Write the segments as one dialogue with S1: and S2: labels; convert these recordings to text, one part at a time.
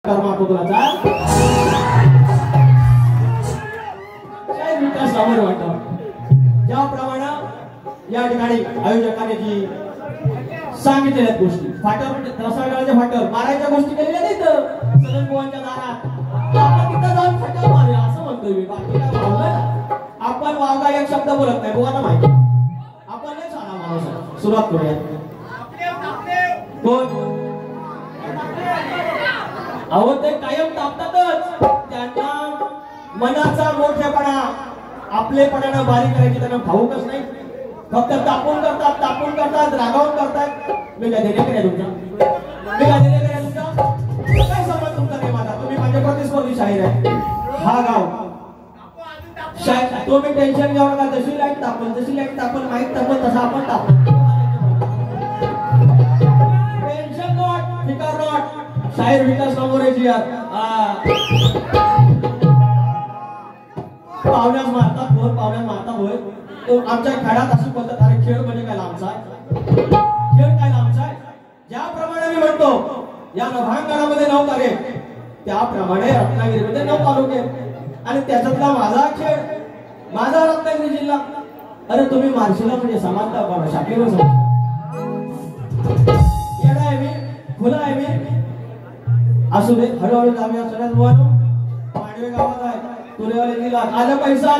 S1: कर्मा तुला चाल काय विकास समोर वाटतं ज्याप्रमाणे या ठिकाणी आयोजकांनी जी सांगितलेल्या गोष्टी फाटर रसायनाचे फाटर मारायच्या गोष्टी केलेल्या नाहीत सदन बुवांच्या दारात आपण तिथं जाऊन फाटर मारूया असं म्हणतोय मी बाकी काय बोललं आपण वावगा एक शब्द बोलत नाही बुवांना माहिती आपण नाही छान माणूस सुरुवात करूया कोण अहो ते कायम तापतातच त्यांना मनाचा मोठेपणा आपलेपणानं बारीक करायची त्यांना भाऊकच नाही फक्त तापून करतात रागावून करतात मी काय देणे करे तुमचा काय समज तुमचा नाही माझा तुम्ही माझ्या प्रतिस्पर्धी शाहीर आहे हा गाव तुम्ही टेन्शन घेऊ नका जशी लाईट तापल माहीत तापल तसा आपण तापल टेन्शन नॉट फिकर नॉट शाहीर विकास समोरेची यार पाहुण्यास मारतात होय तो आमच्या खेळात अशी पद्धत अरे खेळ म्हणजे काय लांबचा आहे ज्याप्रमाणे मी म्हणतो या नभांगणामध्ये 9 तारे त्याप्रमाणे रत्नागिरीमध्ये 9 तालुके आणि त्याच्यातला माझा रत्नागिरी जिल्हा अरे तुम्ही मार्शीला म्हणजे समानता बघा शाखेवर येडा आहे मी खुला आहे मी असू दे हळूहळू जाऊया सगळ्यात बोलू पांडवे गावात आहे तुरेवाले दिला आलं पैसा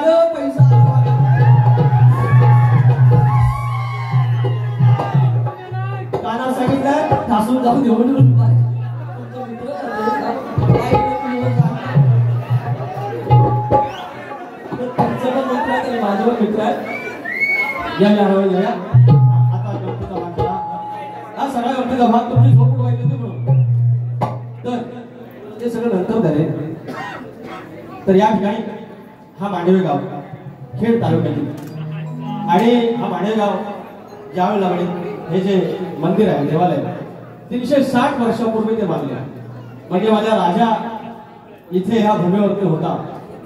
S1: काना सांगितलं ठासून जाऊन घेऊन माझ्यावर मित्र या आता गणपतीचा भाग हा सगळा गणपतीचा भाग तुमची झोप उडवायची होती म्हणून तर ते सगळं नंतर झाले तर या ठिकाणी हा मांडवे गाव खेड तालुक्यातील आणि हा मांडवे गाव ज्यावेळेला हे जे मंदिर आहे देवालय 360 वर्षापूर्वी ते बांधले म्हणजे माझ्या राजा इथे ह्या भूमीवरती होता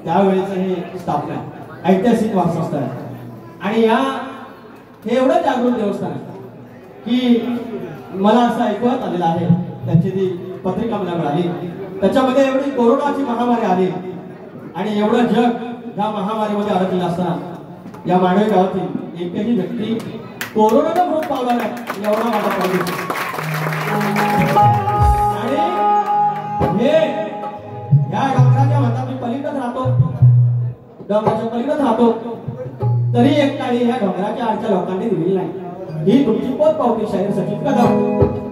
S1: त्यावेळेचं हे स्थापना ऐतिहासिक वारसा आहे आणि हे एवढं जागृत देवस्थान आहे की मला असं ऐकवत आलेलं आहे त्यांची ती पत्रिका मला मिळाली त्याच्यामध्ये एवढी कोरोनाची महामारी आली आणि एवढं जग या महामारीमध्ये अडकलेलं असताना या मांडवे गावातील एकही व्यक्ती कोरोनाचा मृत पावला नाही एवढा माझा पाहिजे आणि हे या डोंगराच्या म्हणतात मी पलीकडे राहतो डोंगराच्या पलीकडे राहतो तरी एक काळी ह्या डोंगराच्या आडच्या लोकांनी दिलेली नाही ही तुमची पोत पावती शाहीर सचिन कदम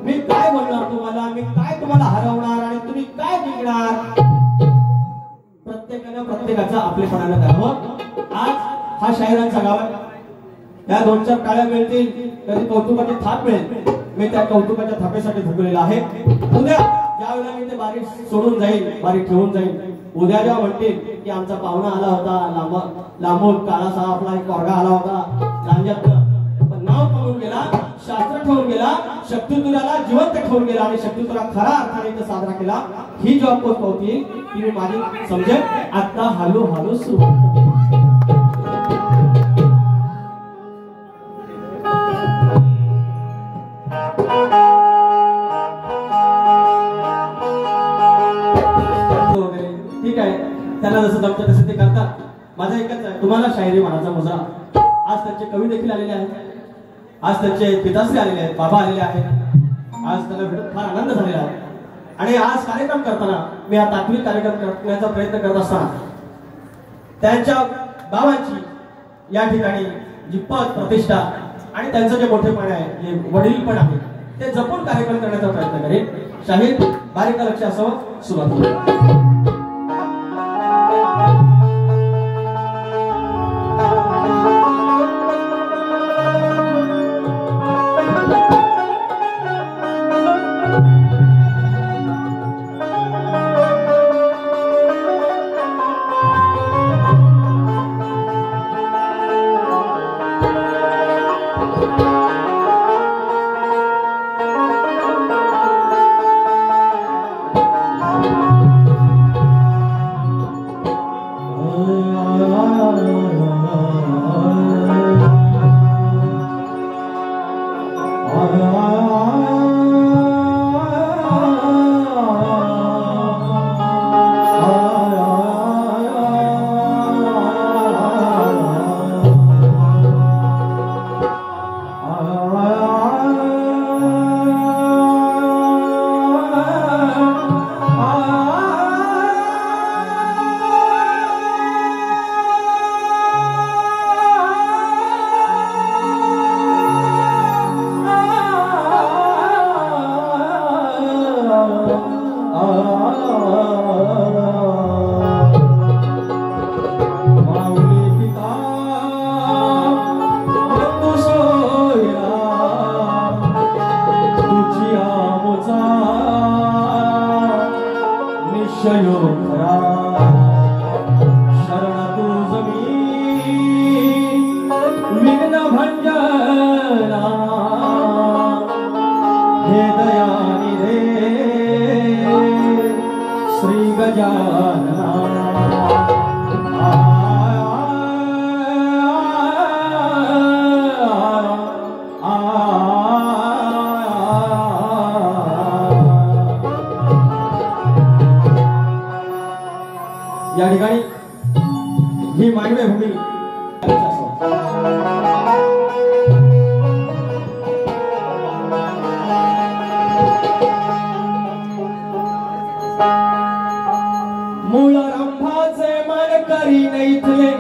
S1: मी काय बोलणार तुम्हाला मी काय तुम्हाला हरवणार आणि तुम्ही काय जिंकणार प्रत्येकानं प्रत्येकाचं आपलेपणानं करावं आज हा शाहिरांचा गाव आहे या 2-4 टाळ्या मिळतील कधी कौतुकाची थाप मिळेल मी त्या कौतुकाच्या थापेसाठी झुकलेला आहे उद्या ज्यावेळेला मी ते बारीक सोडून जाईल बारीक ठेवून जाईल उद्या जेव्हा म्हणतील की आमचा पाहुणा आला होता लांबून काळासा आपला एक पोरगा आला होता लांजातनं पण नाव ठेवून गेला शास्त्र ठेवून गेला शक्तितुराला जिवंत ठेवून गेला आणि शक्तितुरा खरा अर्थाने इथं साजरा केला ही जेव्हा पोच पावती ती मी माझी समजेल आता हळूहळू सुरू ठीक आहे त्यांना जसं जमतं तसं ते करतात माझं एकच आहे तुम्हाला शायरी म्हणायचा मुजरा आज त्यांचे कवी देखील आलेले आहेत आज त्यांचे पिताश्री आलेले आहेत बाबा आलेले आहेत आज त्यांना भेटून फार आनंद झालेला आहे आणि आज कार्यक्रम करताना मी हा तात्विक कार्यक्रम करण्याचा प्रयत्न करत असताना त्यांच्या बाबांची या ठिकाणी जी पद प्रतिष्ठा आणि त्यांचं जे मोठेपण आहे जे वडील पण आहे ते जपून कार्यक्रम करण्याचा प्रयत्न करेन शाहीर बारीक लक्ष असावं सुरुवात माऊली पिता बंधू सोयरा तुझी आमोचा निश्चय खरा शरण तुझ मी विघ्न भंजना हे दयानी रे श्री गजानना या ठिकाणी ही मानवी भूमी मूळ रंभाचे मानकरी नैथले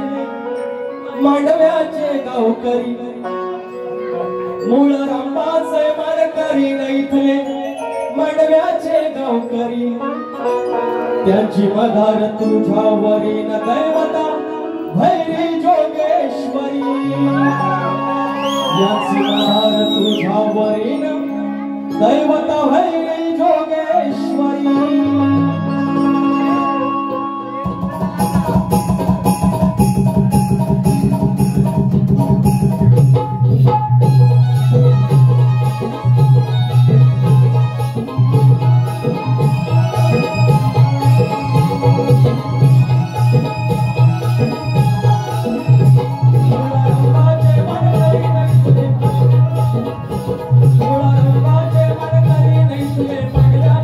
S1: मांडव्याचे गावकरी मूळ रंभाचे मानकरी नैथले मांडव्याचे गावकरी त्यांची मधार तुझ्यावरी न दैवता भैरी जोगेश्वरी याची मधार तुझ्यावरी न दैवता भैरी जोगेश्वरी Thank you.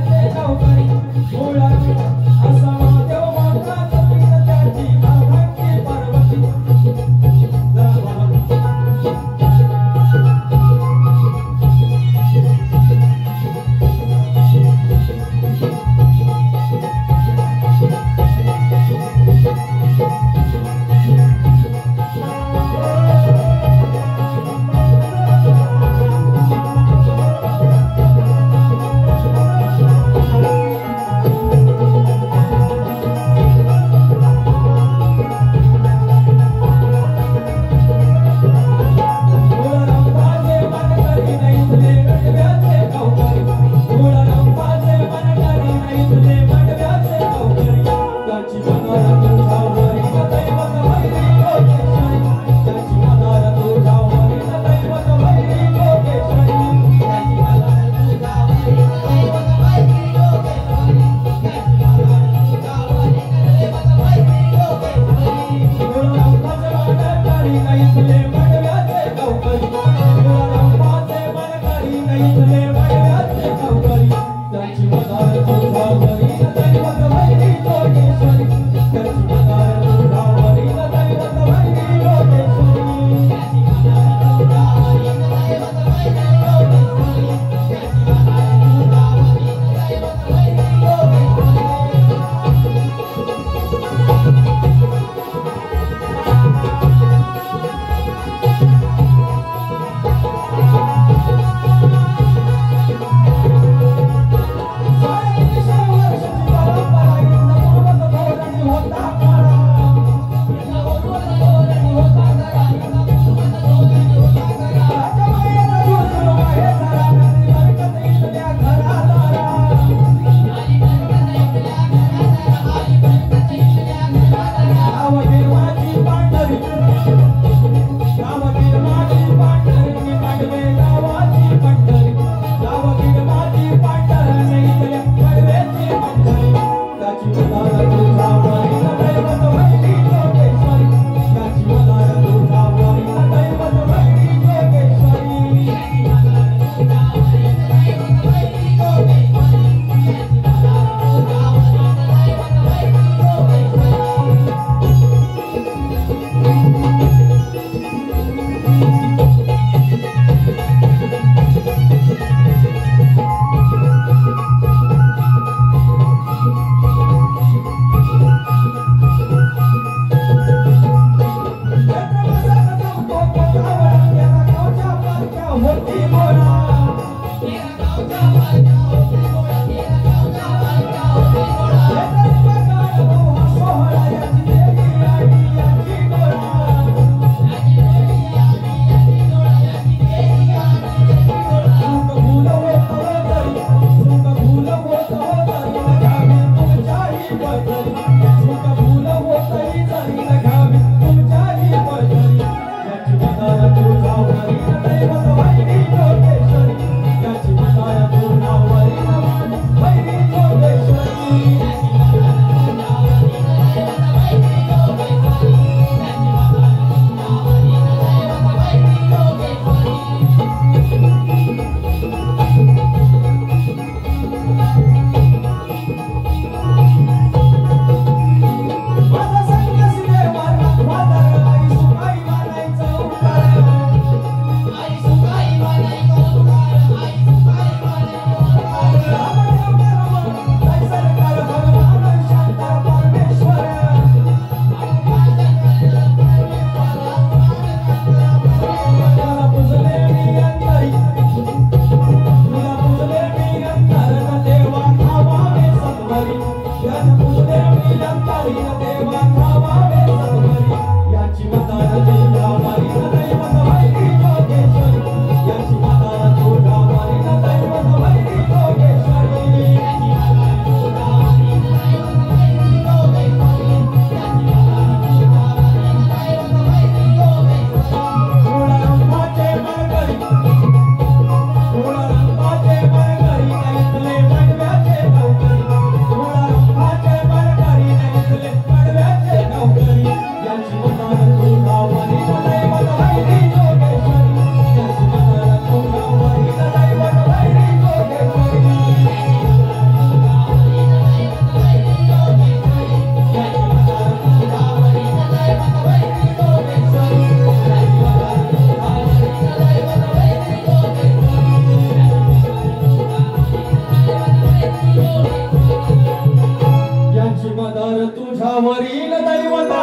S2: तुझ्यावरील दैवता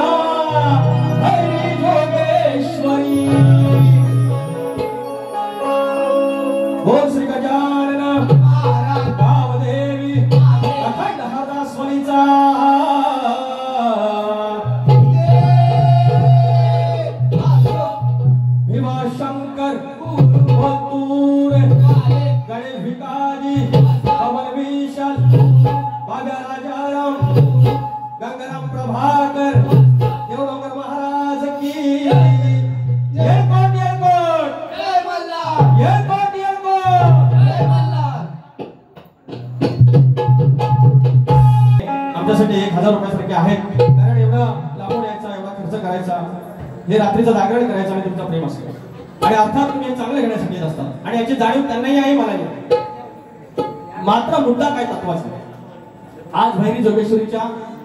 S2: हरी जोगेश्वरी बोल श्री गजानन गावदेवी अखंड हरदास्वरीचा भीमाशंकर भक्तूर गणेश भिकाजी पवन विशाल बाबा राजाराम गंगाराम प्रभाकर देवडोंगर महाराज की जय कोट जय मल्हार जय कोट जय मल्हार। आमच्यासाठी 1000 रुपयासारखे आहेत कारण एवढं लांबून यायचा एवढा खर्च करायचा हे रात्रीचं जागरण करायचं आणि तुमचा प्रेम असतो आणि अर्थात तुम्ही चांगलं घेण्यासाठी येत असतात आणि याची जाणीव त्यांनाही आहे मलाही मात्र मुद्दा काय तत्वाचा आज भैरी जोगेश्वरीच्या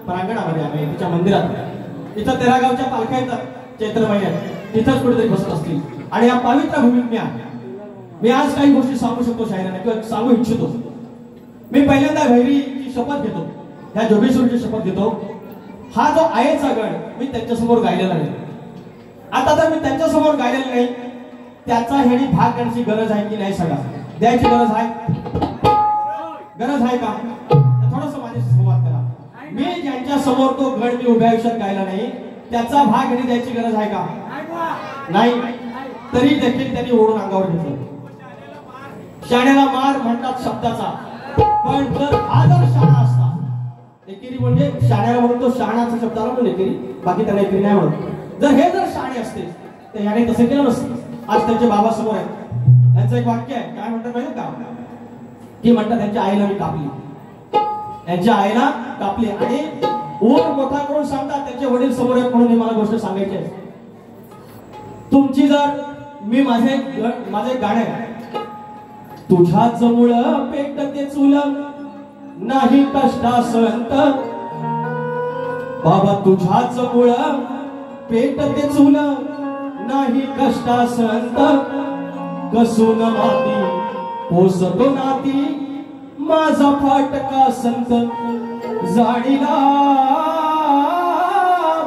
S2: प्रांगणामध्ये आम्ही तिच्या मंदिरात इथं 13 गावच्या पालख्या येतात चैत्र महिन्यात तिथंच कुठेतरी बसत असतील आणि या पवित्र भूमीत मी आज काही गोष्टी सांगू शकतो शाहिरांना किंवा सांगू इच्छितो। मी पहिल्यांदा भैरीची शपथ घेतो ह्या जोगेश्वरीची शपथ घेतो हा जो आयेचा गण मी त्यांच्यासमोर गायलेला नाही आता तर मी त्यांच्यासमोर गायलेला नाही त्याचा ह्यानी भाग करण्याची गरज आहे की नाही सांगा द्यायची गरज आहे का थोडंसं माझ्याशी संवाद करा मी ज्यांच्या समोर तो गण मी उभ्या आयुष्यात गायला नाही त्याचा भाग ह्यानी द्यायची गरज आहे का नाही तरी देखील त्यांनी ओढून अंगावर घेतलं शाण्याला मार म्हणतात शब्दाचा पण जर हा जर शाणा असता एकेरी म्हणजे शाण्याला म्हणून तो शाणाचा शब्द आला म्हणजे एकेरी बाकी त्याला एकेरी नाही म्हणत जर हे जर शाणे असते तर याने तसं केलं नसतं आज त्यांचे बाबा समोर आहेत त्यांचं एक वाक्य आहे काय म्हणतात माहिती का की म्हणतात त्यांच्या आईला मी कापली त्यांच्या आईला कापली आणि ऊर मोठा करून सांगतात त्यांचे वडील समोर आहेत म्हणून मला गोष्ट सांगायची आहे तुमची जर मी माझे गाणे तुझ्याच मुळ पेटते चूल नाही कष्टासंत बाबा तुझ्याच मुळ पेटते चूल नाही कष्टासंत कसून माती पोसतो नाती माझा फाटका संत जाणीला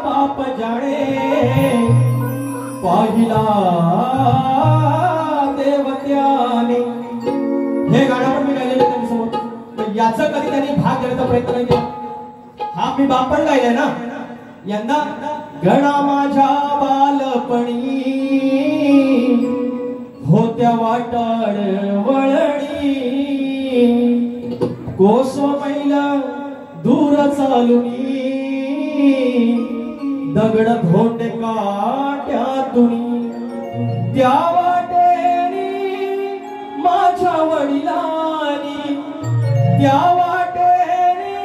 S2: बाप जाणे पाहिला देवत्याने हे गाणं मी गायलेलं त्यांच्यासमोर याचा कधी त्यांनी भाग घेण्याचा प्रयत्न नाही केला हा मी बाप पण गायलाय ना यंदा गणा माझ्या बालपणी होत्या वाटाड वळणी कोसमैला दूर चालुनी दगड धोंडे काट्यातून त्या वाटेनी माझ्या वडिलांनी त्या वाटेनी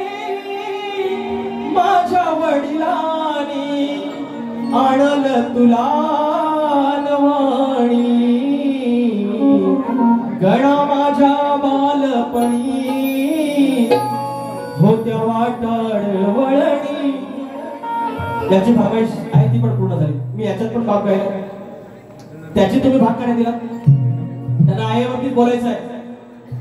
S2: माझ्या वडिलांनी आणलं तुला नवाणी गणा माझ्या बालपणी होत्या वाटाड वळणी याची भागायश आहे ती पण पूर्ण झाली मी याच्यात पण भाग गायला त्याची तुम्ही भाग काय दिला त्यांना आईवरतीच बोलायचं आहे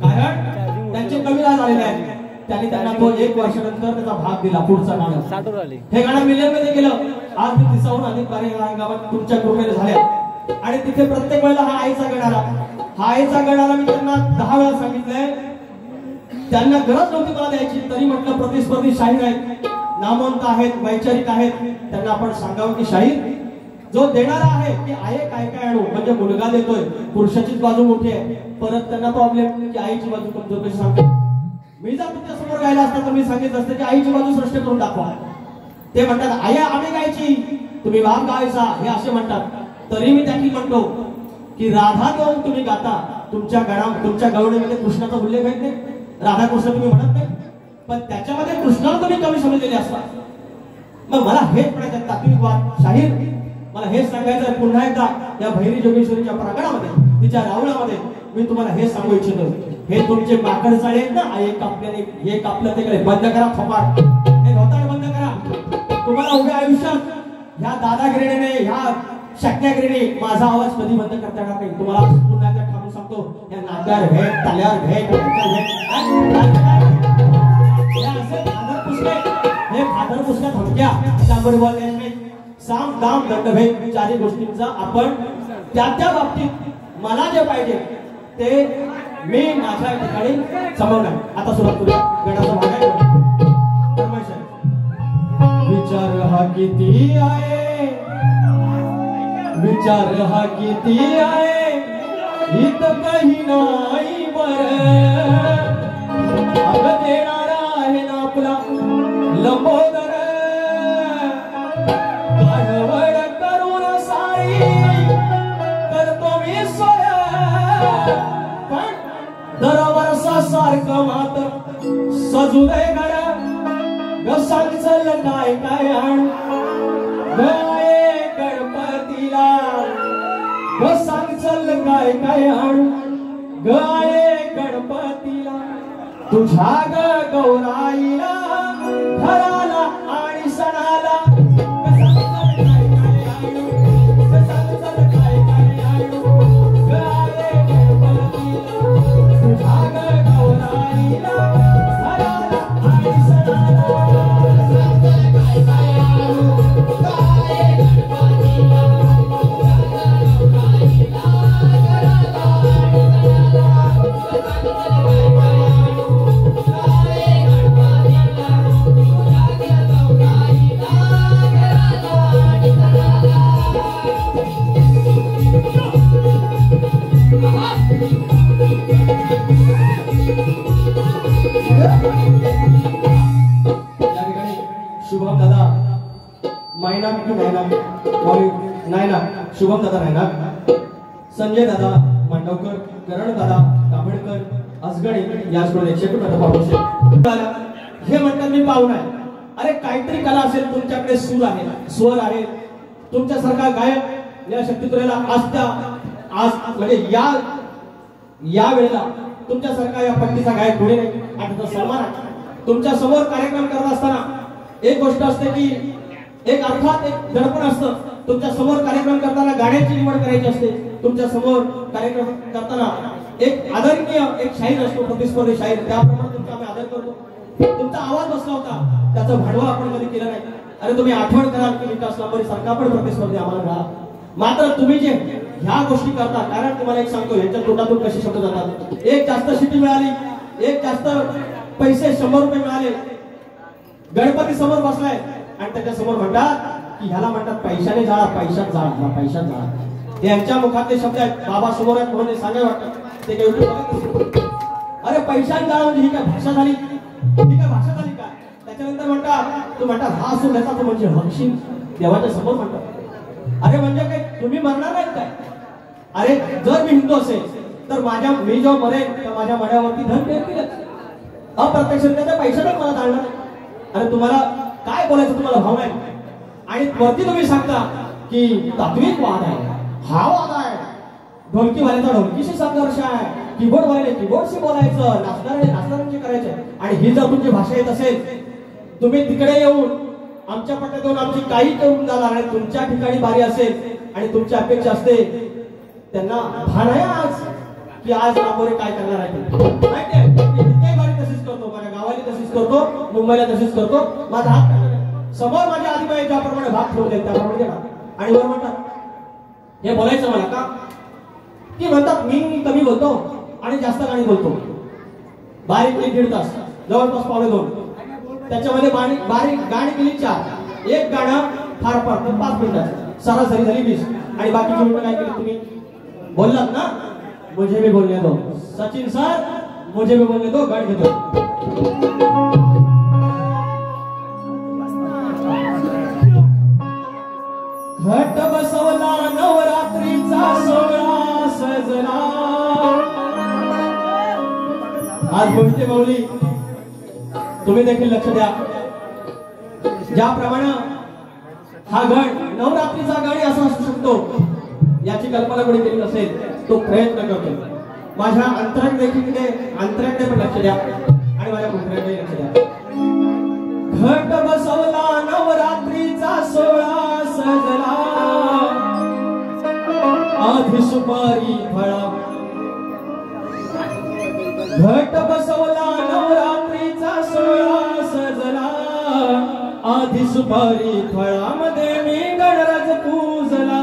S2: कारण त्यांचे कविता झालेले आहेत त्यांनी त्यांना तो 1 वर्षानंतर त्याचा भाग दिला पुढचा गाणं हे गाणं मिलियन मध्ये गेलं आज मी 30हून अधिक गावात तुमच्या कृपेने झाल्या आणि तिथे प्रत्येक वेळेला हा आईचा गण आला हा आईचा गण आला मी त्यांना 10 वेळा सांगितलंय त्यांना गरज नव्हती मला द्यायची, तरी म्हटलं प्रतिस्पर्धी शाहीर आहेत, नामवंत आहेत, वैचारिक आहेत, त्यांना आपण सांगावं की शाहीर जो देणारा आहे की आहे काय काय आणू, म्हणजे मुलगा देतोय, पुरुषाचीच बाजू मोठी आहे, परत त्यांना प्रॉब्लेम की आईची बाजू कमजोर कशी सांगतो. मी जर तुमच्या समोर गायला असता तर मी सांगितलं असतं की आईची बाजू स्पष्ट करून दाखवा. ते म्हणतात आई आम्ही गायची, तुम्ही बाप गायचा, हे असे म्हणतात. तरी मी देखील म्हणतो की राधा देऊन तुम्ही गाता, तुमच्या गवळणीमध्ये कृष्णाचा उल्लेख आहे नाही, राधा कृष्ण तुम्ही म्हणत नाही, पण त्याच्यामध्ये कृष्णाला तुम्ही कमी समजलेले असता. मग मला हेच म्हणायचं तात्विकवाद शाहीर, मला हेच सांगायचं पुन्हा एकदा या भैरी जोगेश्वरीच्या प्रांगणामध्ये, तिच्या रावणामध्ये मी तुम्हाला हे सांगू इच्छितो, हे तुमचे माकड चाळे आहेत ना, एक आपल्याने हे कापलं तिकडे बंद करा, थोपाट हे घोटाळ बंद करा. तुम्हाला उभ्या आयुष्यात ह्या दादागिरीने, ह्या शक्यागिरीने माझा आवाज कधी बंद करता येणार नाही. तुम्हाला पुन्हा एकदा ठाकून सांगतो, या नात्यावर भेट, ताल्यावर भेट, हे फादर पुस्तक धमक्या त्यामुळे बोलले नाही. साम दाम दंडभेद चारही गोष्टींचा आपण त्या बाबतीत मला जे पाहिजे ते मी माझ्या ठिकाणी समवणार. आता सुरुवात करूया. गणाचा भाग आहे परमेश्वर. विचार हा किती आहे, विचार हा किती आहे, हित काही नाही बर, अग देणारा आहे ना आपला लंबोदर, गाढवड करून सारी करतो मी सोय, पण दरवर्षा सारखं मात्र सजू दे घर, ग सांगचल काय काय आण गाये गणपतीला, ग सांगचल काय काय आण गाये गणपतीला, तुझ्या ग गौराईला घराला आणि सणाला, शुभम दादा मैना की नायना, शुभम दादा नायना, संजय दादा मांडवकर, करण दादा कांबळकर, असगणे याचकडून 100 हे म्हणतात मी पाहुणा आहे. अरे काहीतरी कला असेल तुमच्याकडे, सूर आहे, स्वर आहे, तुमच्यासारखा गायक या शक्तितुरेला आज म्हणजे या वेळेला तुमच्यासारखा या पट्टीचा गायक कोणी नाही आणि त्याचा सन्मान आहे. तुमच्या समोर कार्यक्रम करत असताना एक गोष्ट असते की एक अर्थात एक दडपण असतं. तुमच्या समोर कार्यक्रम करताना गाण्याची निवड करायची असते. तुमच्या समोर कार्यक्रम करताना एक आदरणीय एक शाहीर असतो, प्रतिस्पर्धी शाहीर, त्याप्रमाणे तुमचा आम्ही आदर करतो. तुमचा आवाज बसला होता, त्याचा भाडवा आपण कधी केला नाही. अरे तुम्ही आठवण कराल की विकास लांबरे सारखा पण प्रतिस्पर्धी आम्हाला मिळाला. मात्र तुम्ही जे ह्या गोष्टी करता, कारण तुम्हाला एक सांगतो यांच्या तोंडातून कसे शब्द जातात. एक जास्त शिटी मिळाली, एक जास्त पैसे 100 रुपये मिळाले, गणपती समोर बसलाय आणि त्याच्या समोर म्हणतात की ह्याला म्हणतात पैशाने जाळा, पैशात जाळा, पैशात जाळा. यांच्या मुखातले शब्द आहेत, बाबा समोर आहेत म्हणून सांगाय वाटतं ते काही. अरे पैशाने जाळा म्हणजे ही काय भाषा झाली, ही काय भाषा झाली का? त्याच्यानंतर म्हणतात तू म्हणतात हा असो त्याचा तो म्हणजे हक्षी देवाच्या समोर म्हणतात. अरे म्हणजे काय तुम्ही मरणार नाहीत काय? अरे जर मी हिंदू असेल तर मी जेव्हा मरेन तर माझ्या मड्यावरती धन ठेवतीलच. अप्रत्यक्षरित्या पैशाने मला जाणणार. अरे तुम्हाला काय बोलायचं, तुम्हाला भाव नाही. आणि वरती तुम्ही सांगता की तात्विक वाद आहे, हा वाद आहे, ढोलकीवाल्याचा ढोलकीशी संघर्ष आहे, कीबोर्डवाल्याने कीबोर्डशी बोलायचं, नाचणाऱ्याने नाचणाऱ्यांशी करायचं. आणि ही जर तुमची भाषा येत असेल, तुम्ही तिकडे येऊन आमच्या पट्ट्यात येऊन आमची काही करून जाणार आणि तुमच्या ठिकाणी बारी असेल आणि तुमची अपेक्षा असते त्यांना भान आहे आज की आज लांबोरे काय करणार आहे. माहितीये इथे बारी तशीच करतो, माझ्या गावाला तशीच करतो, मुंबईला तशीच करतो. माझा हात समोर माझ्या आदिबाई ज्याप्रमाणे भाग ठेवले त्याप्रमाणे गेला. आणि वर म्हणतात हे बोलायचं मला का की म्हणतात मी कमी बोलतो आणि जास्त गाणी बोलतो. बारीक केली 1.5 तास, जवळपास 1.25. त्याच्यामध्ये बारीक गाणी केली 4. एक गाणं फार फार 5 मिनिटाचं, सरासरी झाली 20. आणि बाकीची मिनिटं काय केली तुम्ही बोललात ना, मुझे भी बोलने दो. सचिन सर, मुझे भी बोलने दो. गण घेतो. घट बसवला नवरात्रीचा सोहळा सजला. आज गोष्टी माऊली तुम्ही देखील लक्ष द्या. ज्याप्रमाणे हा गण नवरात्रीचा गण असा असू शकतो याची कल्पना कोणी केली नसेल, तो प्रयत्न करतो. माझ्या अंतराकडे पण लक्ष द्या आणि माझ्या कुत्र्याकडे लक्ष द्या. घट बसवला नवरात्रीचा सोहळा सजला. आधी सुपारी फळा. घट बसवला नवरात्रीचा सोहळा सजला. आधी सुपारी फळामध्ये मी गणराज पूजला.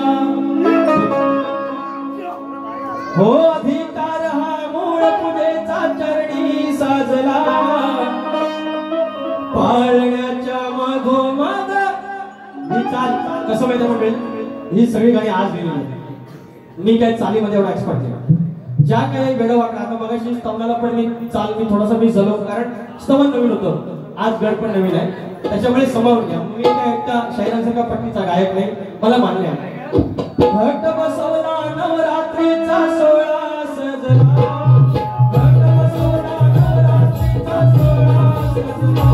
S2: हो अधिकार हा मूळ पूजेचा चरणी साजला. पाळण्याच्या मधोमध ही चाल कसं माहिती म्हणेल, ही सगळी गाणी आज लिहिली. मी काय चालीमध्ये एवढा एक्सपर्ट नाही. ज्या काही वेळ वाटला आता मगाशी स्तवनाला पण मी थोडासा मी झालो, कारण स्तवन नवीन होतं, आज गड पण नवीन आहे, त्याच्यामुळे समावून घ्या. मी काय एकटा शाहिरांसारखा पट्टीचा गायक नाही, मला मान्य आहे. घट बसवला नवरात्रीचा सोहळा सजला. घट बसवला नवरात्रीचा सोहळा सजला.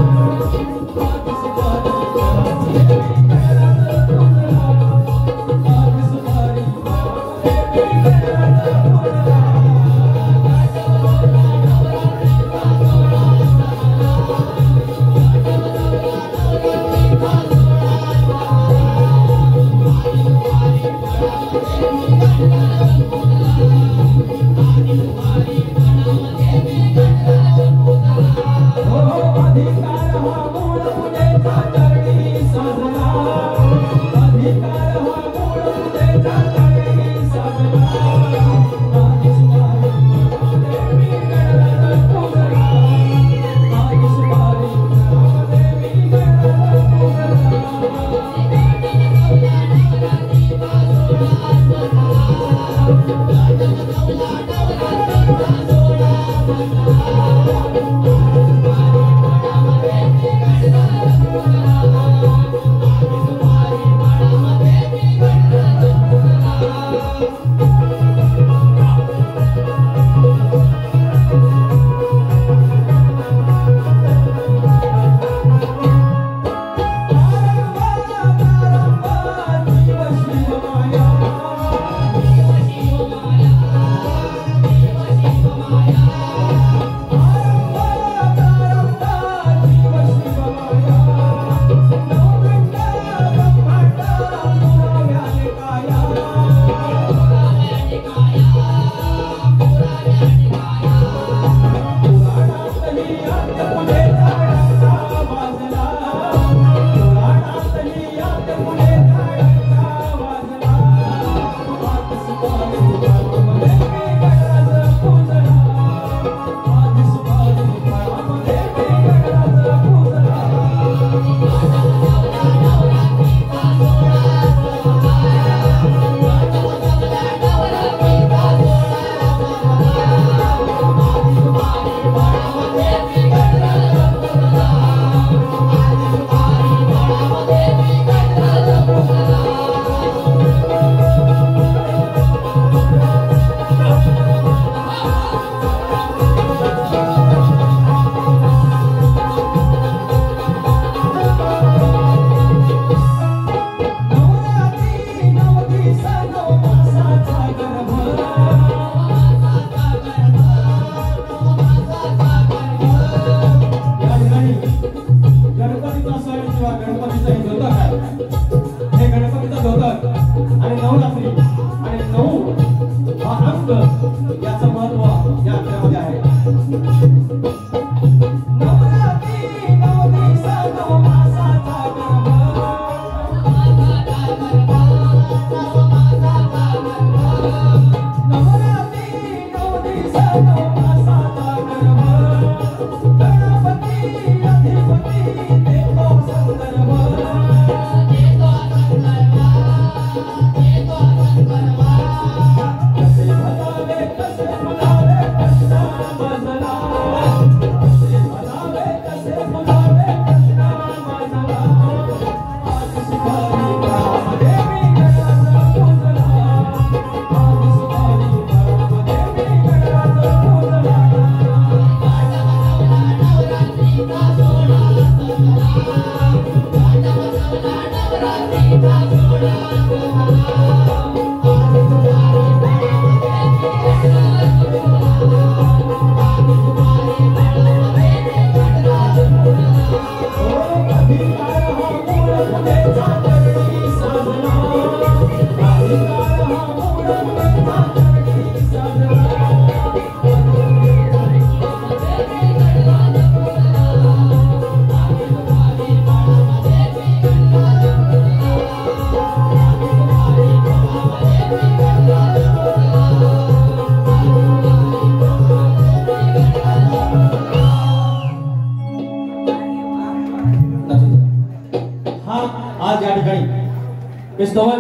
S2: स्तवन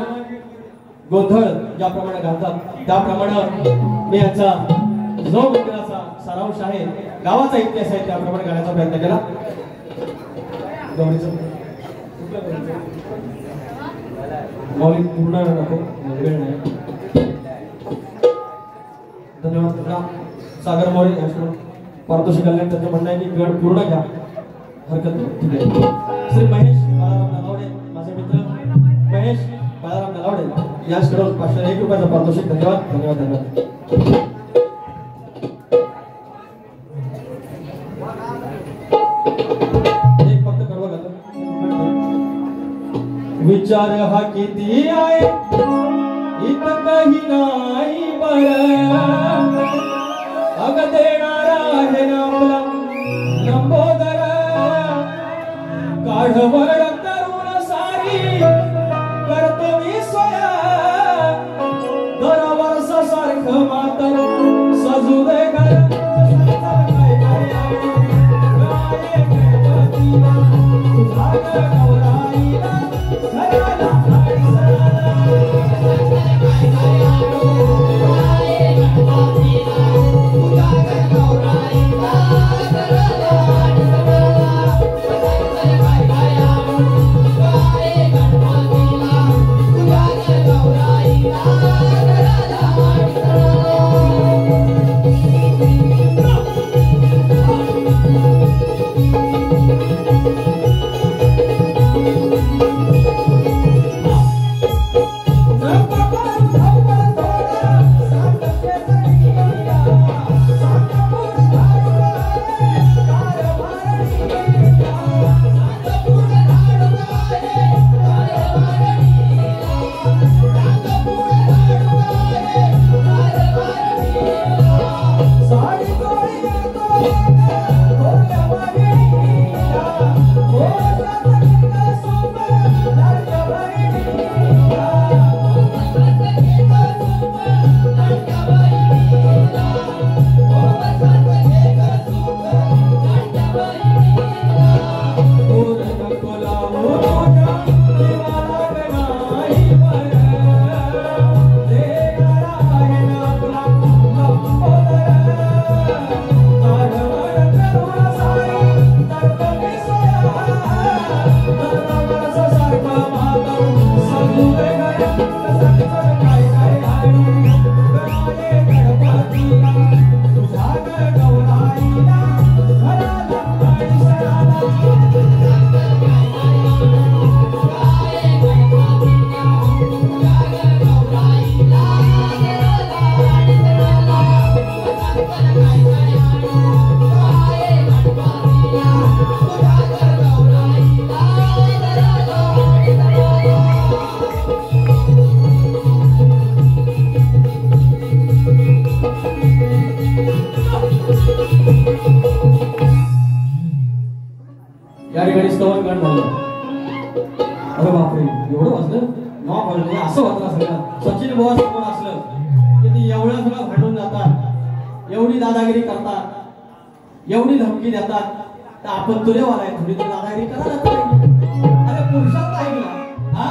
S2: गोंधळ ज्याप्रमाणे घालतात त्याप्रमाणे मी याचा जो मंदिराचा सारांश आहे गावाचा इतिहास आहे त्याप्रमाणे गाण्याचा प्रयत्न केला. मौलिक पूर्ण नको वेळ नाही. धन्यवाद तुला सागर मोरे याकडून पारितोषिक कल्याण त्यांचं म्हणणं आहे की गड पूर्ण घ्या हरकत नाही. ठीक आहे. श्री महेश बाळाराम नलावडे माझे मित्र महेश बाळाराम नलावडे याचकडून 501 रुपयाचं पारितोषिक. धन्यवाद धन्यवाद धन्यवाद. एक फक्त कडवं घालतो. विचार हा किती आहे इथं काही नाही बरं अग देणारा आहे ना आपला लंबोदर काढवड तरुण सारी करतो मी स्वया दर वर्ष सारखं मातर सजू दे घर या ठिकाणी स्तवन गण झालं. अरे बापरे एवढं वाजलं नाव वाजलं असं होतं सगळं. सचिन बुवा समोर असलं की ती एवढं सगळं भांडून जातात एवढी दादागिरी करतात एवढी धमकी देतात तर आपण तुरेवाला आहे थोडी तर दादागिरी करायला पाहिजे. अरे पुरुषार्थ आहे की नाही हा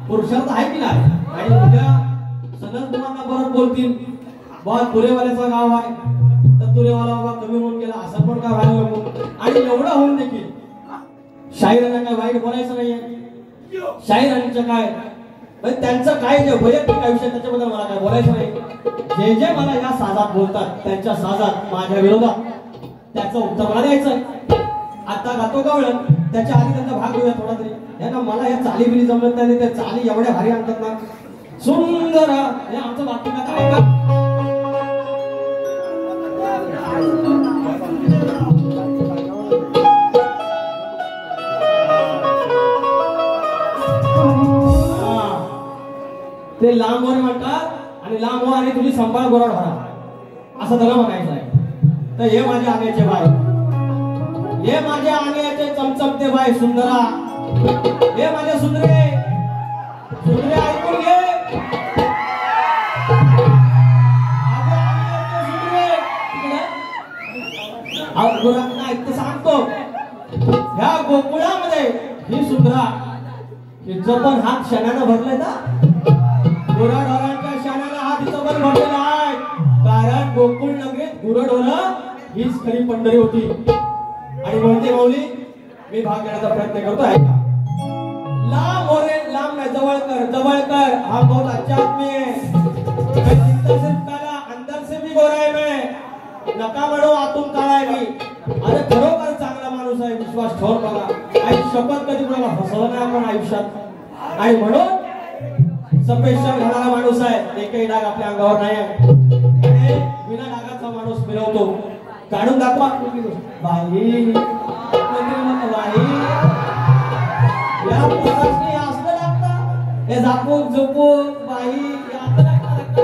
S2: पुरुषार्थ आहे की नाही. आणि उद्या सनद तुम्हाला परत बोलतील बा तुरेवाल्याचं गाव आहे तर तुरेवाला बाबा कमी होऊन गेला असं पण काय व्हायला नको. आणि एवढं होऊन देखील शाहिरांना काय वाईट बोलायचं नाहीये. शाहिरांचं काय त्यांचं काय जे वैयक्तिक आयुष्य त्याच्याबद्दल मला काय बोलायचं नाही. जे जे मला या साजात बोलतात त्यांच्या साजात माझ्या विरोधात त्याचं उत्तर मला द्यायचं. आता गातो गवळण त्याच्या आधी त्यांचा भाग घेऊया थोडा तरी. यांना मला या चाली बिली जमत नाही. त्या चाली एवढ्या भारी आणतात ना सुंदर. हे आमचं बातमी काय का ते लांब वर म्हणतात आणि लांब वर आणि तुझी संभाळ गोराड भरा असं त्याला म्हणायचं आहे. तर हे माझ्या आंग्याचे बाय, हे माझ्या आंग्याचे चमचमते बाय सुंदरा, हे माझ्या सुंदरे सुंदरे ऐकून घे. नाही ते सांगतो ह्या गोकुळामध्ये ही सुंदरा हिचं पण हात शनानं भरलाय ना, गुराढोरांच्या शनानं हात हिचं पण भरलेला आहे. कारण गोकुळ नगरीत गुराढोर हीच खरी पंढरी होती. आणि म्हणते माऊली मी भाग घेण्याचा प्रयत्न करतो आहे का. लांब हो रे लांब नाही, जवळ कर जवळ कर. हा बहुत अच्छा आदमी है, अंदर से भी गोरा है मैं, नका म्हणू आतून काळा आहे मी. अरे खरोखर चांगला माणूस आहे, विश्वास ठेवून बघा. आई शपथ कधी कोणाला फसवलं नाही आपण आयुष्यात. आणि म्हणून सफेशर घालणारा माणूस आहे, एकही डाग आपल्या अंगावर नाही आहे. आणि बिना डागाचा माणूस मिळवतो. काढून दाखवा बाई बाई या पोरासनी असं लागतं, हे झापूक झोपूक बाई असं लागतं.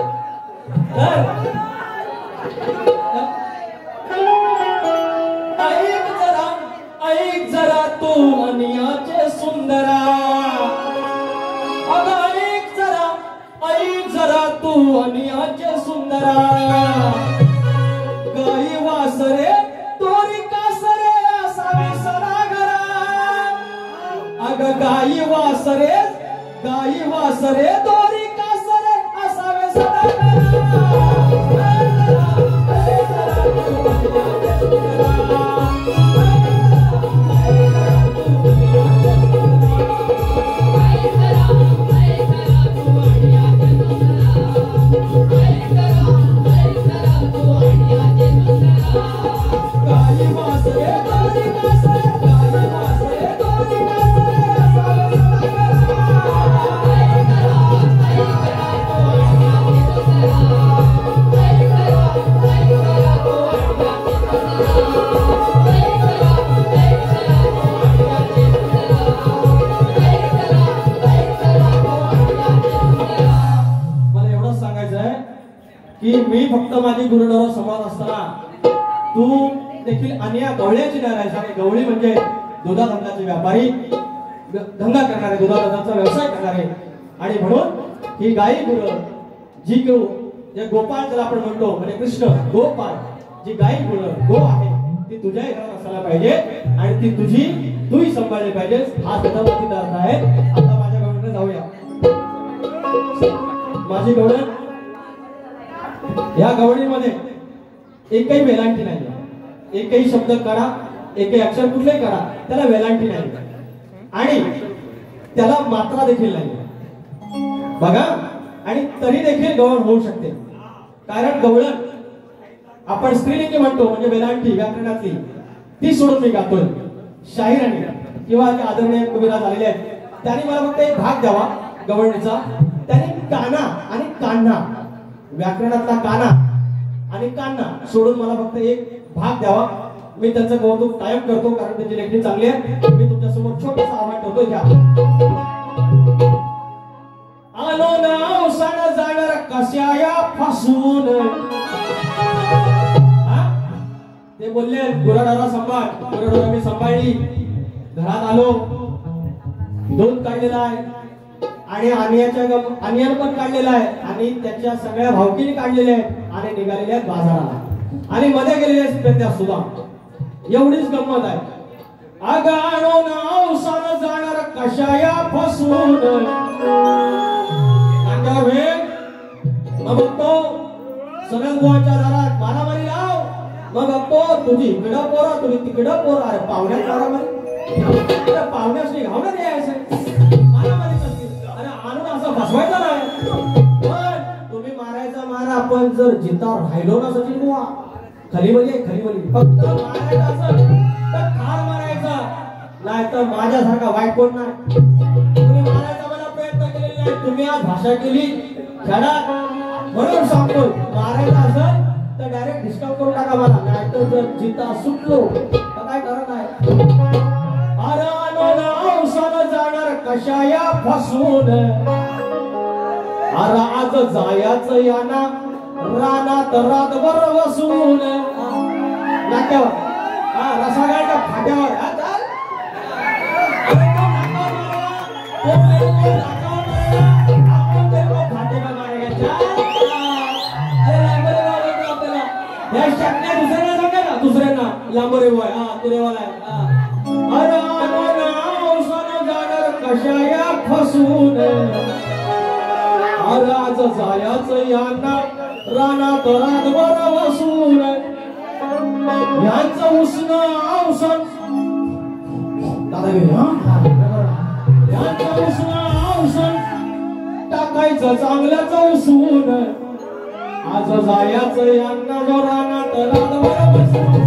S2: ऐक जरा तू अनियाचे सुंदरा, अगं ऐक जरा तू अनियाचे सुंदरा. गाई वासरे तोरी कासरे असावे सदा घरा, अगं गाई वासरे तोरी कासरे असावे सदा घरा. की मी फक्त माझी गुरुढोर समाज असताना तू देखील अन्या गवळ्याची नार आहेस. आणि गवळी म्हणजे दुधाधंद्याचे व्यापारी, धंदा करणारे, दुधाधंद्याचा व्यवसाय करणारे. आणि म्हणून ही गायी गुरं जी जे गोपाळ ज्याला आपण म्हणतो म्हणजे कृष्ण गोपाळ, जी गायी गुरं गो आहे ती तुझ्याही घरात असायला पाहिजे आणि ती तूही सांभाळली पाहिजे. हा त्याचा अर्थ आहे. आता माझ्या गवळीकडे जाऊया. माझी गवळण या गवळीमध्ये एकही वेलांटी नाही, एकही शब्द काढा, एकही अक्षर कुठलेही काढा, त्याला वेलांटी नाही आणि त्याला मात्रा देखील नाही बघा. आणि तरी देखील गवळण होऊ शकते. कारण गवळण आपण स्त्रीलिंगी म्हणतो म्हणजे वेलांटी व्याकरणातली ती सोडून मी गातोय. शाहिरांनी किंवा जे आदरणीय कविराज आलेले आहेत त्यांनी मला फक्त एक भाग द्यावा गवळणीचा. त्यांनी काना आणि कान्हा, व्याकरणातला काना आणि कान्हा सोडून मला फक्त एक भाग द्यावा. मी त्यांचं कौतुक कायम करतो कारण त्यांची लेखणी चांगली आहे. मी तुमच्या समोर छोटासा आवाज ठेवतो. घ्या. आलो ना उसण जाणार कशाया फसून, ते बोलले गुराढोरा सांभाळ. गुराढोरा मी सांभाळली, घरात आलो, दूध काढलेला आहे आणि अनियन पण काढलेला आहे आणि त्याच्या सगळ्या भावकीने काढलेल्या आहेत आणि निघालेल्या आहेत बाजाराला आणि मध्ये गेलेल्या आहेत पेत्या सुद्धा. एवढीच गंमत आहे. अगाणो ना उसानं जाणार कशाया फसून, अंगावर मग बघतो सगळ्या गोवाच्या दारात मारामारी लाव. मग बघतो तुझी इकडं पोरं तुझी तिकडं पोरं. अरे पाहुण्यात मारामारी, पाहुण्याशी घावण्यात यायचं मारामारी नसते. असं फसवायचं नाही. पण तुम्ही मारायचा मारा, पण जर जितावर राहिलो ना सचिन बुवा खरी बली फक्त मारायचं असेल तर ठार मारायचा, नाही तर माझ्यासारखा वाईट कोण नाही. तुम्ही मारायचा मला प्रयत्न केलेला नाही, तुम्ही आज भाषा केली खेळात म्हणून सांगतो. मारायचा असेल तर डायरेक्ट डिस्काउंट करून टाका मला, नाही तर जर जिता सुटलो तर काय करत आहे. अरे जाणार कशाया फसून, अरे आज जायाचं याना रानात रातभर बसून नाट्यावर रसागाळच्या फाट्यावर दुसऱ्यांना लांबरे बॉय तुरेवाला अरे जाणार कशाया फसून अरे आज जायाचं यांना रानात रातभर बसून यांचं उष्ण औषध दादागिरी यांचं उष्ण औषध टाकायचं चांगल्याच उसून आज जायाचं यांना जो रानात रातभर बसून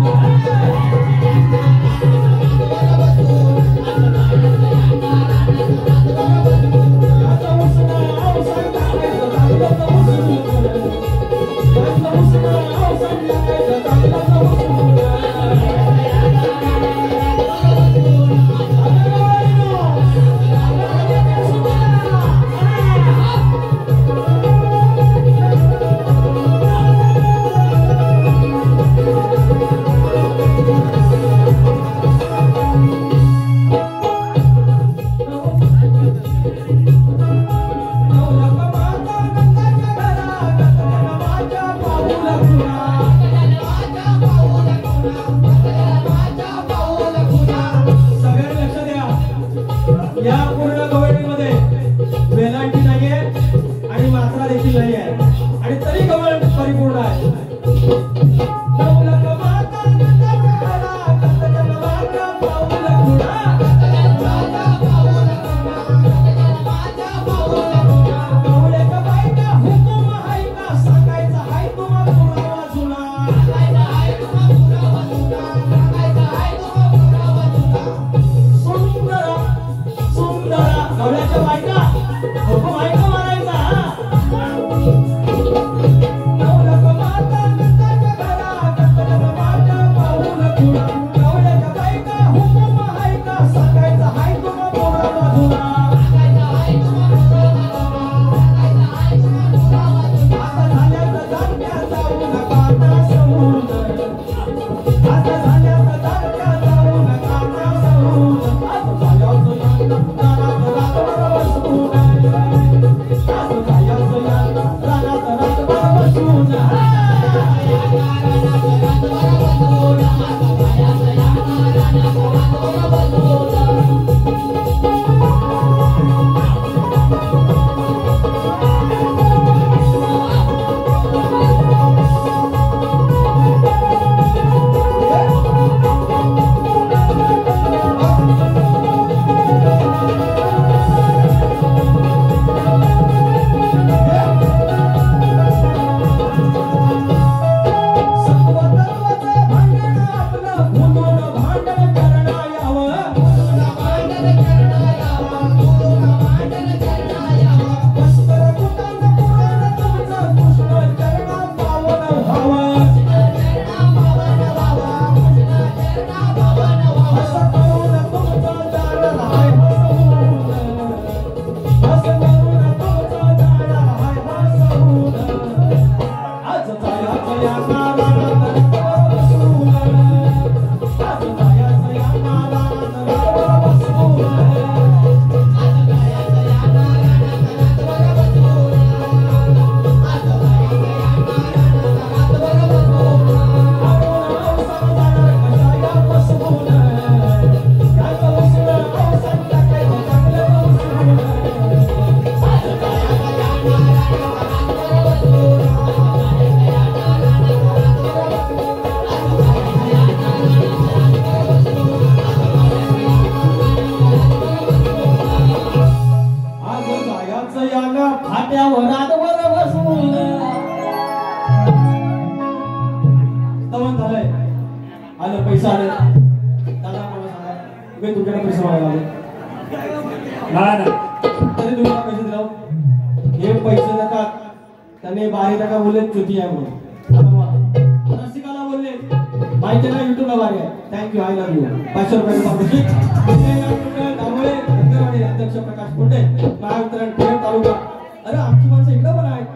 S2: अरे आमची माणसं इकडे पण आहेत.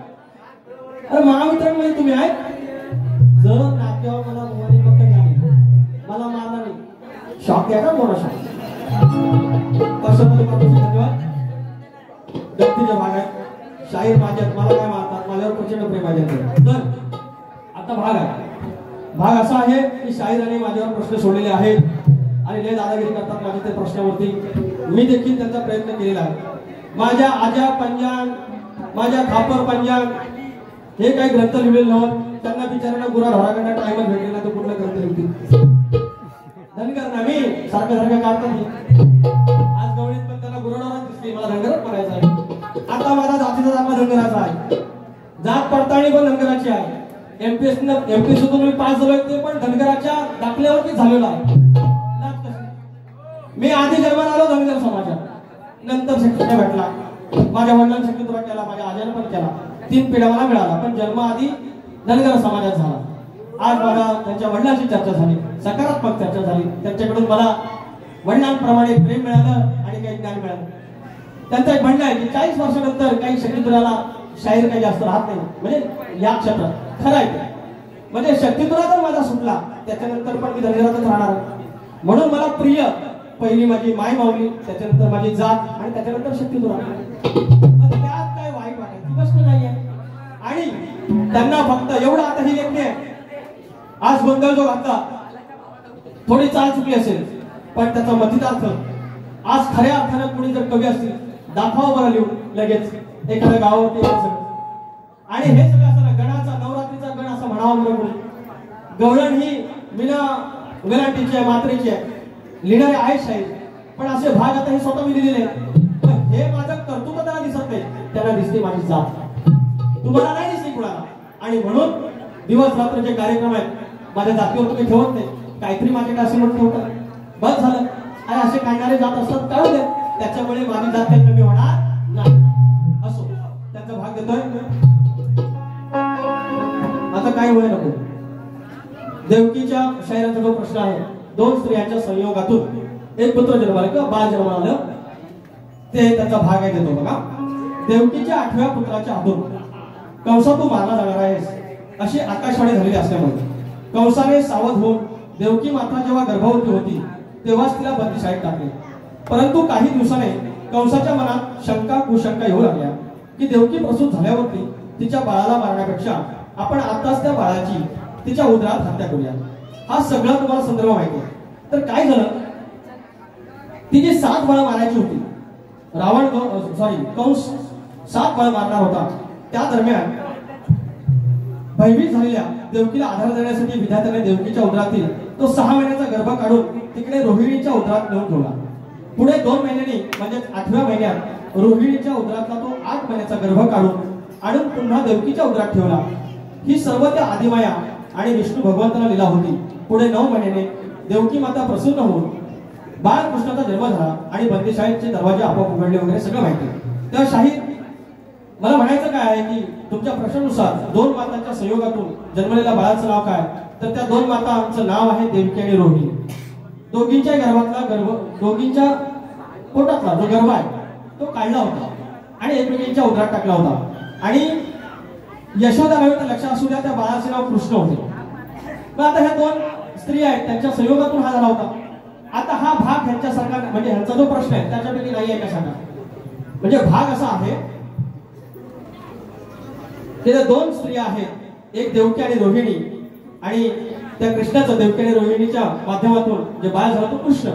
S2: अरे महामित्रांमध्ये तुम्ही आहे. जर नाट्यावर मला मोहनी पकड झाली मला मारणार नाही. शॉक घ्या का मोठा शॉक. धन्यवाद. व्यक्तीचे भाग आहेत. शाहीर माझ्यात मला काय मारतात माझ्यावर प्रचंड प्रेम आहे. तर आता भाग आहे. भाग असा आहे की शाहीरांनी माझ्यावर प्रश्न सोडलेले आहेत आणि लय दादागिरी करतात माझ्या त्या प्रश्नावरती. मी देखील त्यांचा प्रयत्न केलेला आहे. माझ्या आजा पंजांग माझ्या खापर पंजांग हे काही ग्रंथ लिहिलेले नव्हते. त्यांना बिचारांना गुरा ढोराकडनं टाइमच भेटलेला तो कुठला ग्रंथ लिहितील. धनगर ना मी सारखं सारखं काढतो मी. आज गवळीत पण त्यांना गुरा ढोरा दिसली मला धनगरच करायचा आहे. आता माझा जातीचा दाखला धनगराचा आहे. जात पडताळणी पण धनगराची आहे. एमपीएससीतून मी पास झालोय ते पण धनगराच्या दाखल्यावरती झालेला आहे. मी आधी जन्माला आलो धनगर समाजात. नंतर शिक्षण भेटला. माझ्या वडिलांनी शक्यतो केला माझ्या आज्याने पण केला. 3 पिढ्या मला मिळाला पण जन्म आधी धनगर समाजात झाला. आज मला त्यांच्या वडिलांची चर्चा झाली. सकारात्मक चर्चा झाली. त्यांच्याकडून मला वडिलांप्रमाणे प्रेम मिळालं आणि काही ज्ञान मिळालं. त्यांचं एक म्हणणं आहे की 40 वर्षानंतर काही शक्यतुराला शाहीर काही जास्त राहत नाही. म्हणजे या क्षेत्रात खरं आहे. म्हणजे शक्यतुरा तर माझा सुटला त्याच्यानंतर पण मी धनगरातच राहणार. म्हणून मला प्रिय पहिली माझी माय माऊली त्याच्यानंतर माझी जात आणि त्याच्यानंतर शक्यतुरा. त्यात काय वाईट वाटायची गोष्ट नाहीये. आणि त्यांना फक्त एवढं आता ही लेखणी आहे. आज गोंधळ जो घातला थोडी चाल चुकली असेल पण त्याचा मतितार्थ आज खऱ्या अर्थानं कुणी जर कवी असतील दाखवा बरं लिहून लगेच एखाद्या गावावरती सगळं. आणि हे सगळं असताना गणाचा नवरात्रीचा गण असं म्हणावं बरं कोणी. गवळण ही विना विरांटीची आहे मात्रेची आहे. लिहिणारे आहेत शाहीर पण असे भाग आता हे स्वतः मी लिहिलेले आहेत. हे माझं कर्तृत्व त्यांना दिसत नाही. त्यांना दिसते माझी जात. तुम्हाला नाही दिसते कुणाला. आणि म्हणून दिवस रात्र जे कार्यक्रम आहेत माझ्या जातीवर तुम्ही ठेवत नाही. काहीतरी माझ्याकडे असे म्हणून ठेवतात बस झालं. आणि असे काढणारे जात असतात काढू द्या. त्याच्यामुळे माझी जात काही कमी होणार नाही. असो त्यांचा भाग देतोय. आता काय होय नको. देवकीच्या शाहिरांचा जो प्रश्न आहे 2 स्त्रियांच्या संयोगातून एक पुत्र जन्माला किंवा बाळ जन्माला आलं ते त्याचा भाग आहे देतो बघा. देवकीच्या 8व्या पुत्राच्या हातून कंसा तू मारला जाणार आहेस अशी आकाशवाणी झालेली असल्यामुळे कंसाने सावध होऊन देवकी माता जेव्हा गर्भवती होती तेव्हाच तिला बंदीशाळेत टाकले. परंतु काही दिवसाने कंसाच्या मनात शंका कुशंका येऊ लागल्या की देवकी प्रसूत झाल्यावरती तिच्या बाळाला मारण्यापेक्षा आपण आताच त्या बाळाची तिच्या उदरात हत्या करूया. हा सगळा तुम्हाला संदर्भ माहिती आहे. तर काय झालं तिची 7 बाळं मारायची होती. कंस 7 बाळं मारणार होता. त्या दरम्यान भयभीत झालेल्या देवकीला आधार देण्यासाठी विधात्याने देवकीच्या उदरातील तो 6 महिन्याचा गर्भ काढून तिकडे रोहिणीच्या उदरात नेऊन ठेवला. पुढे 2 महिन्यांनी म्हणजे 8व्या महिन्यात रोहिणीच्या उदरातला तो 8 महिन्याचा गर्भ काढून आणून पुन्हा देवकीच्या उदरात ठेवला. ही सर्व त्या आदिमाया आणि विष्णू भगवंताला लीला होती. पुढे 9 महिन्याने देवकी माता प्रसन्न होऊन बाळकृष्णाचा जन्म झाला आणि बंदीशाळेचे दरवाजे आपोआप उघडले वगैरे सगळं माहिती. तर शाहीर मला म्हणायचं काय आहे की तुमच्या प्रश्नानुसार 2 मातांच्या संयोगातून जन्मलेल्या बाळाचं नाव काय. तर त्या 2 मातांचं नाव आहे देवकी आणि रोहिणी. दोघींच्या दोघींच्या पोटातला जो गर्भ आहे तो काढला होता आणि एकमेकींच्या उदरात टाकला होता. आणि यशोदा नव्हे तर लक्षात असू द्या त्या बाळाचे नाव कृष्ण होते. मग आता ह्या 2 स्त्री आहेत त्यांच्या संयोगातून हा झाला होता. आता हा भाग ह्यांच्यासारखा म्हणजे ह्यांचा जो प्रश्न आहे त्याच्यापैकी नाही आहे कशाला. म्हणजे भाग असा आहे की 2 स्त्रिया आहेत एक देवकी आणि रोहिणी आणि त्या कृष्णाचं देवकी आणि रोहिणीच्या माध्यमातून जे बाळ झालं तो कृष्ण.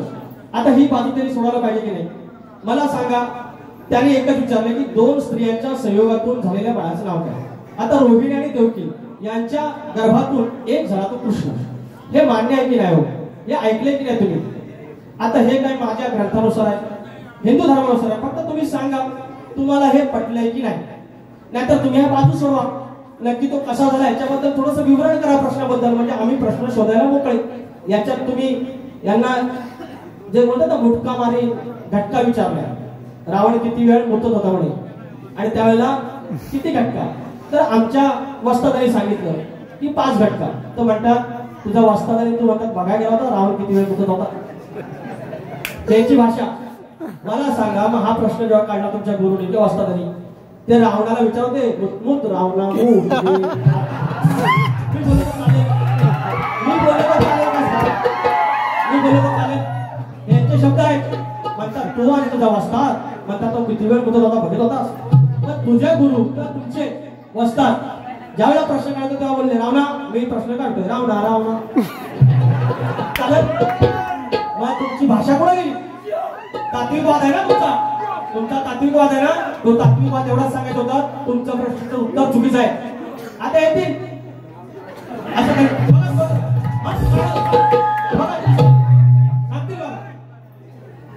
S2: आता ही बाजू त्यांनी सोडायला पाहिजे की नाही मला सांगा. त्याने एकच विचारले की 2 स्त्रियांच्या संयोगातून झालेल्या बाळाचं नाव काय. आता रोहिणी आणि देवकी यांच्या गर्भातून एक झाला तो कृष्ण. हे मान्य आहे की नाही हो. हे ऐकले की नाही तुम्ही. आता हे काय माझ्या ग्रंथानुसार आहे हिंदू धर्मानुसार आहे. फक्त तुम्ही सांगा तुम्हाला हे पटलंय की नाही. नाहीतर तुम्ही हा बाजू सोडवा. नक्की तो कसा झाला याच्याबद्दल थोडंसं विवरण करा प्रश्नाबद्दल. म्हणजे आम्ही प्रश्न शोधायला मोकळे. याच्यात तुम्ही यांना जे बोलतात ना मुटका मारी घटका विचारला. रावण किती वेळ मुतत होता म्हणे आणि त्यावेळेला किती घटका. तर आमच्या वस्तादारी सांगितलं की 5 घटका. तर म्हणतात तुझा वस्तादारी तू म्हणतात बघायला गेला होता रावण किती वेळ मुतत होता. त्याची भाषा मला सांगा. मग हा प्रश्न जेव्हा काढला तुमच्या गुरुने किंवा वस्तादारी ते रावणाला विचारते मुत रावणा मी बोललो तर चालेल यांचे शब्द आहेत. म्हणतात तू आणि तुझा वस्ताद म्हणतात तो किती वेळ कुठं होता बघत होतास. तर तुझे गुरु तर तुमचे वस्ताद ज्यावेळेला प्रश्न काढतो तेव्हा बोलले रावणा मी प्रश्न काढतोय रावणा रावणा चालत. मग तुमची भाषा कुठे गेली? तात्विकवाद आहे ना तुमचा तात्विकवाद आहे ना. तो तात्विकवाद एवढाच सांगायचा होता तुमचं प्रश्नाचं उत्तर चुकीचं आहे. आता येतील असं काही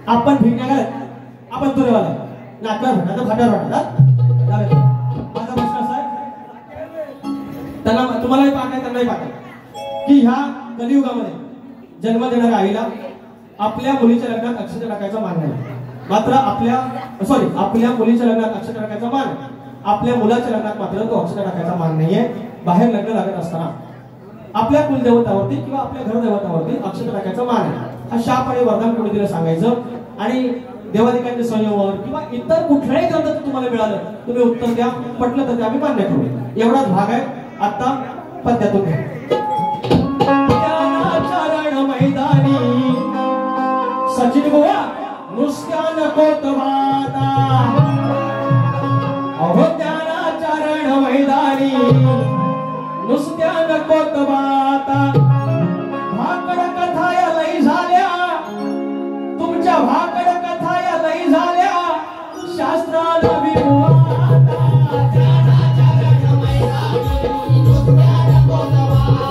S2: आपण फिरण्या आपण तुरेवाला नाटकावर भेटायचं फाट्यावर भेटायचा. माझा प्रश्न असा आहे त्यांना तुम्हालाही पाहत आहे त्यांनाही पाहत आहे की ह्या कलियुगामध्ये जन्म देणाऱ्या आईला आपल्या मुलीच्या लग्नात अक्षता टाकायचा मान नाही. मात्र आपल्या मुलीच्या लग्नात अक्षता टाकायचा मान, आपल्या मुलाच्या लग्नात मात्र तो अक्षता टाकायचा मान नाहीये. बाहेर लग्न लागत असताना आपल्या कुलदेवतावरती किंवा आपल्या घरदेवतावरती अक्षता टाकायचा मान आहे. हा शाप आणि वरदान कोणीतरी सांगायचं आणि देवाधिकांच्या संयमावर किंवा इतर कुठल्याही ग्रंथात तुम्हाला मिळालं तुम्ही उत्तर द्या. पटलं तर ते आम्ही मान्य करू. एवढाच भाग आहे. आता पद्यातून मैदानी सचिन गोवा नुसत्या नकोत वादा अहो ज्ञानाचरण मैदानी नुसत्या नकोत वादा. भाकड कथा या लई झाल्या तुमच्या भाकड कथा या लई झाल्या शास्त्राला विवादा. ज्ञानाचरण मैदानी नुसत्या नकोत वादा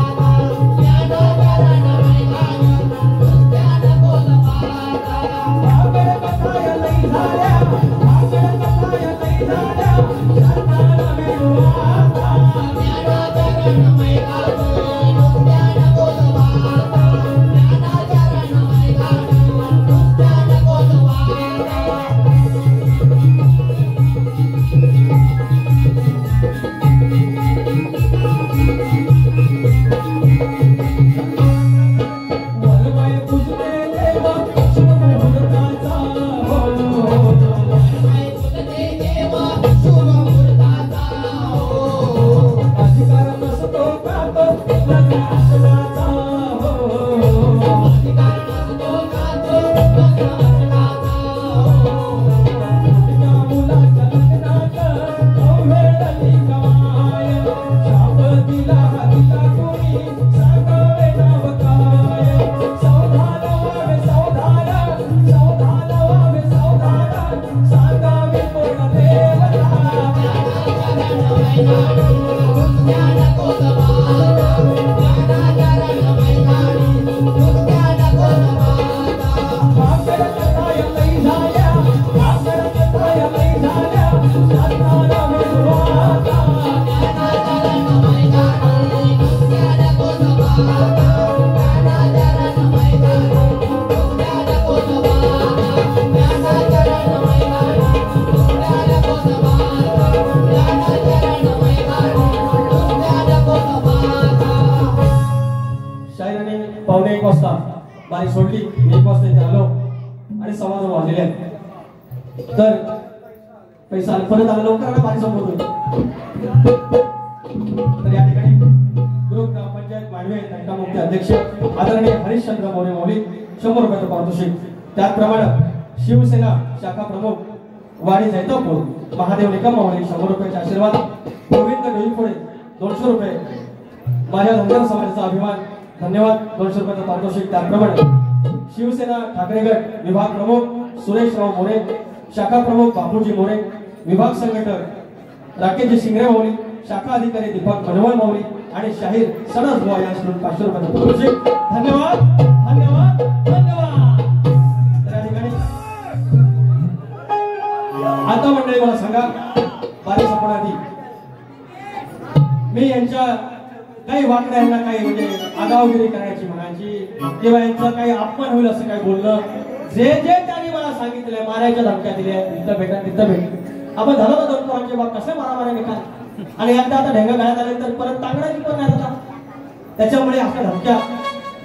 S2: बारी सोडली. 1 वाजता इथे आलो आणि सव्वा 2 वाजलेले आहेत. तर पैसा परत आला लवकर बारी संपवतोय. तर या ठिकाणी ग्रुप ग्रामपंचायत मांडवे तंटा मुख्य अध्यक्ष आदरणीय हरिश्चंद्र मोरे मौली 100 रुपयाचं पारितोषिक. त्याचप्रमाणे शिवसेना शाखा प्रमुख वाडी जैतापूर महादेव निकम मौली 100 रुपयाचे आशीर्वाद. गोविंद डोईफोडे 200 रुपये. माझ्या धनगर समाजाचा अभिमान धन्यवाद 200 रुपयाचं पारितोषिक. त्याचप्रमाणे शिवसेना ठाकरे गट विभाग प्रमुख सुरेशराव मोरे, शाखा प्रमुख बापूजी मोरे, विभाग संघटक राकेशजी शिंगरे मौली, शाखा अधिकारी दीपक मनोहर मौली आणि शाहीर सनस बुवा यांच्याकडून 500 रुपयाचं पारितोषिक. धन्यवाद धन्यवाद धन्यवाद. त्या ठिकाणी आता मंडळी मला सांगा बारी संपण्याआधी मी यांच्या काही वाकड्यांना काही म्हणजे आगावगिरी करायची म्हणायची किंवा यांचा काही अपमान होईल असं काही बोलणं जे जे त्यांनी मला सांगितलंय मारायच्या धमक्या दिल्या तिथं भेटा तिथं भेट आपण झालं तर दोन पोरांचे बाप कसे मारामाऱ्या निघाल आणि यांचा आता ढेंगा गळ्यात आल्यानंतर परत तांगडाची पण नाही आता त्याच्यामुळे अशा धमक्या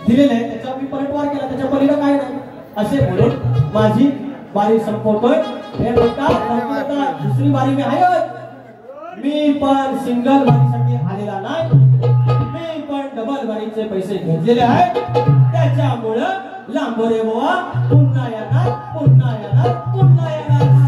S2: दिलेल्या आहेत त्याचा मी पलटवार केला त्याच्या पलीकडे काय नाही असे बोलून माझी बारी संपवतोय. हे म्हणतात दुसरी बारी मी आहे मी पण सिंगल वारीसाठी आलेला नाही, मी पण डबल वारीचे पैसे घेतलेले आहेत. त्याच्यामुळं लांबोरे बुवा पुन्हा येणार, पुन्हा येणार, पुन्हा येणार.